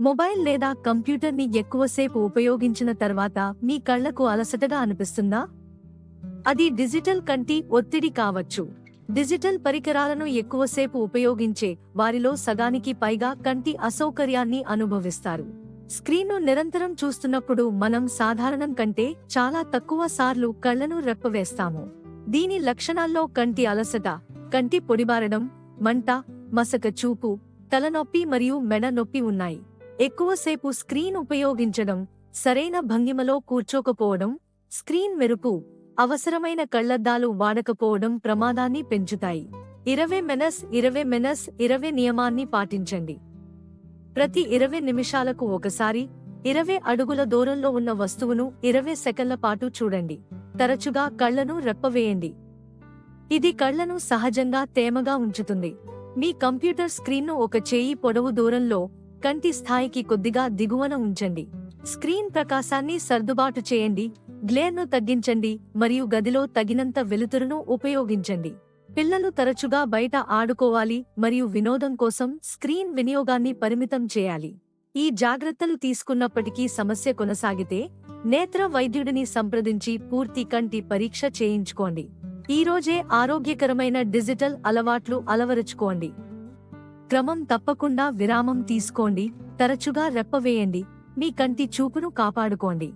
Mobile లేదా కంప్యూటర్ని ఎక్కువసేపు ఉపయోగించిన తర్వాత మీ కళ్లకు అలసటగా అనిపిస్తుందా? అది డిజిటల్ కంటి ఒత్తిడి కావచ్చు. డిజిటల్ పరికరాలను ఎక్కువసేపు ఉపయోగించే వారిలో సగానికి పైగా కంటి అసౌకర్యాన్ని అనుభవిస్తారు. స్క్రీన్ను నిరంతరం చూస్తున్నప్పుడు మనం సాధారణం కంటే చాలా తక్కువ సార్లు కళ్లను రెప్పవేస్తాము. దీని లక్షణాల్లో కంటి అలసట, కంటి పొడిబారడం, మంట, మసక చూపు, తలనొప్పి మరియు మెడ నొప్పి ఉన్నాయి. ఎక్కువసేపు స్క్రీన్ ఉపయోగించడం, సరైన భంగిమలో కూర్చోకపోవడం, స్క్రీన్ మెరుపు, అవసరమైన కళ్లద్దాలు వాడకపోవడం ప్రమాదాన్ని పెంచుతాయి. 20-20-20 నియమాన్ని పాటించండి. ప్రతి 20 నిమిషాలకు ఒకసారి 20 అడుగుల దూరంలో ఉన్న వస్తువును 20 సెకన్ల పాటు చూడండి. తరచుగా కళ్లను రెప్పవేయండి. ఇది కళ్లను సహజంగా తేమగా ఉంచుతుంది. మీ కంప్యూటర్ స్క్రీన్ను ఒక చేయి పొడవు దూరంలో, కంటి స్థాయికి కొద్దిగా దిగువన ఉంచండి. స్క్రీన్ ప్రకాశాన్ని సర్దుబాటు చేయండి, గ్లేర్ను తగ్గించండి మరియు గదిలో తగినంత వెలుతురును ఉపయోగించండి. పిల్లలు తరచుగా బయట ఆడుకోవాలి మరియు వినోదం కోసం స్క్రీన్ వినియోగాన్ని పరిమితం చేయాలి. ఈ జాగ్రత్తలు తీసుకున్నప్పటికీ సమస్య కొనసాగితే నేత్ర వైద్యుడిని సంప్రదించి పూర్తి కంటి పరీక్ష చేయించుకోండి. ఈరోజే ఆరోగ్యకరమైన డిజిటల్ అలవాట్లు అలవరుచుకోండి. క్రమం తప్పకుండా విరామం తీసుకోండి, తరచుగా రెప్పవేయండి, మీ కంటి చూపును కాపాడుకోండి.